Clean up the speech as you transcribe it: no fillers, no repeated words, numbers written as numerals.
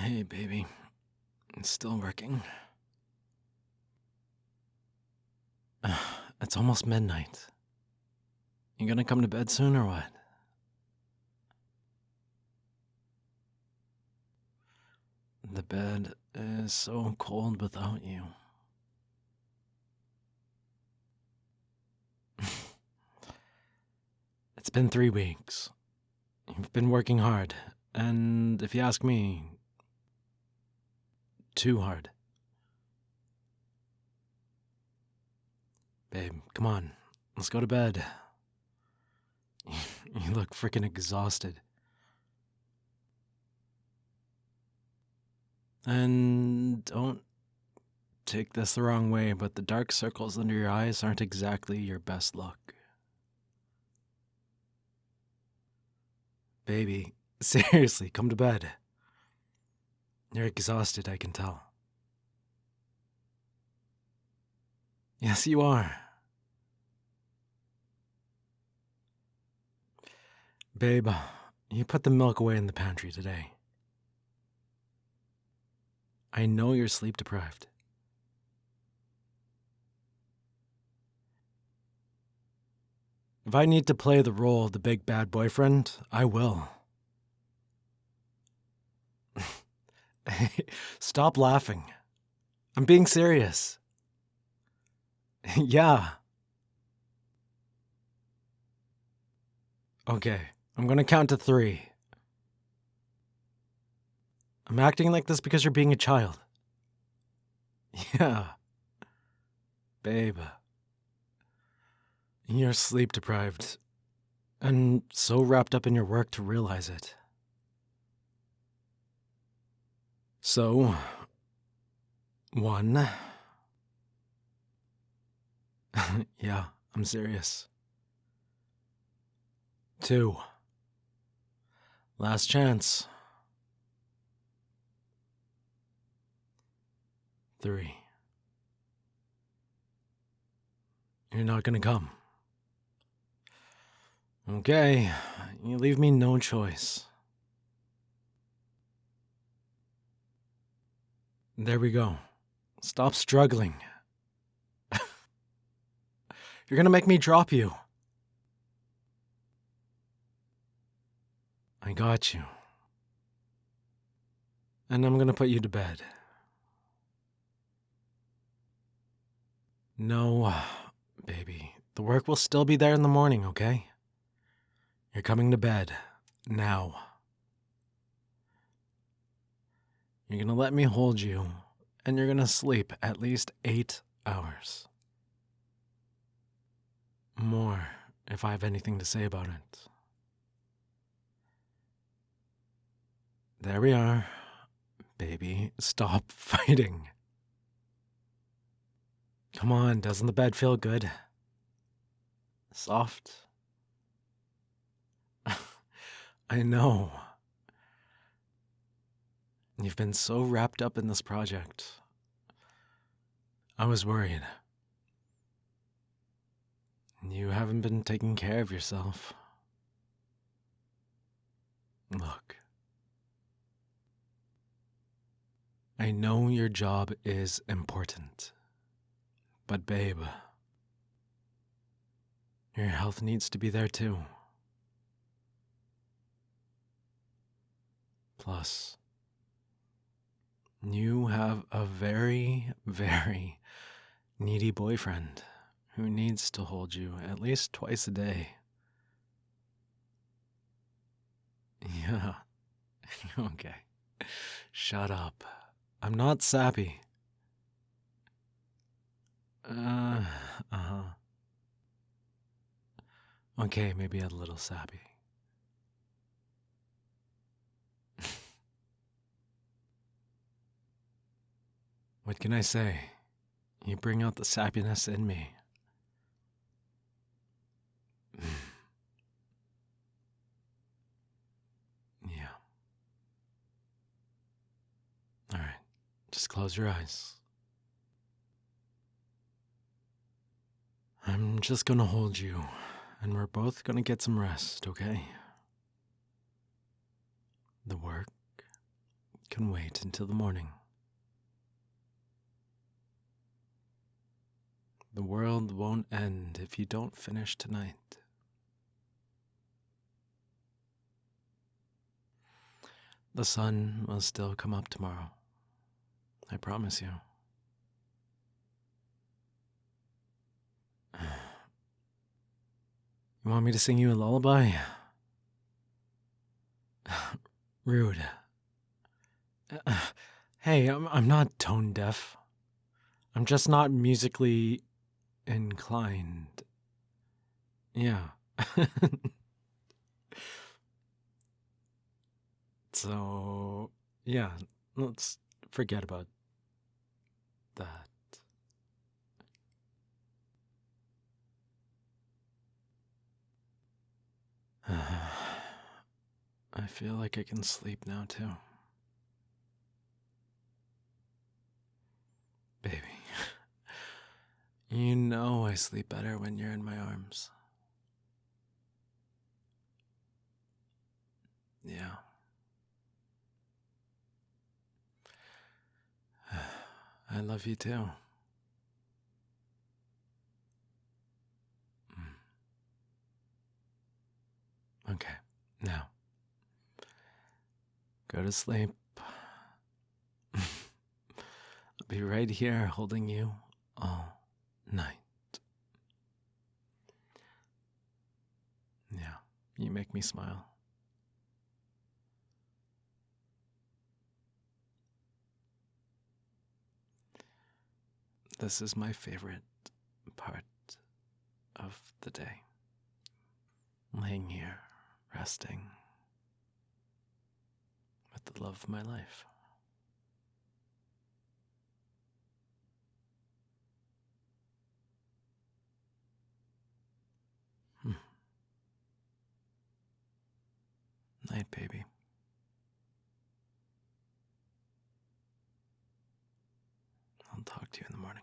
Hey, baby. It's still working. It's almost midnight. You gonna come to bed soon or what? The bed is so cold without you. It's been 3 weeks. You've been working hard, and if you ask me, too hard. Babe, come on. Let's go to bed. You look freaking exhausted. And don't take this the wrong way, but the dark circles under your eyes aren't exactly your best look. Baby, seriously, come to bed. You're exhausted, I can tell. Yes, you are. Babe, you put the milk away in the pantry today. I know you're sleep deprived. If I need to play the role of the big bad boyfriend, I will. Stop laughing. I'm being serious. Yeah. Okay, I'm gonna count to 3. I'm acting like this because you're being a child. Yeah. Babe. You're sleep deprived. And so wrapped up in your work to realize it. So, 1. Yeah, I'm serious. 2. Last chance. 3. You're not gonna come. Okay, you leave me no choice. There we go. Stop struggling. You're gonna make me drop you. I got you. And I'm gonna put you to bed. No, baby. The work will still be there in the morning, okay? You're coming to bed. Now. You're gonna let me hold you, and you're gonna sleep at least 8 hours. More, if I have anything to say about it. There we are. Baby, stop fighting. Come on, doesn't the bed feel good? Soft? I know. You've been so wrapped up in this project. I was worried. You haven't been taking care of yourself. Look. I know your job is important. But babe, your health needs to be there too. Plus, you have a very, very needy boyfriend who needs to hold you at least twice a day. Yeah. Okay. Shut up. I'm not sappy. Uh-huh. Okay, maybe a little sappy. What can I say? You bring out the sappiness in me. Yeah. All right. Just close your eyes. I'm just gonna hold you, and we're both gonna get some rest, okay? The work can wait until the morning. The world won't end if you don't finish tonight. The sun will still come up tomorrow. I promise you. You want me to sing you a lullaby? Rude. Hey, I'm not tone deaf. I'm just not musically inclined. Yeah. So, yeah, let's forget about that. I feel like I can sleep now, too. Baby, you know I sleep better when you're in my arms. Yeah. I love you too. Okay, now, go to sleep. I'll be right here holding you all night. Yeah, you make me smile. This is my favorite part of the day. Laying here, resting with the love of my life. Night, baby. I'll talk to you in the morning.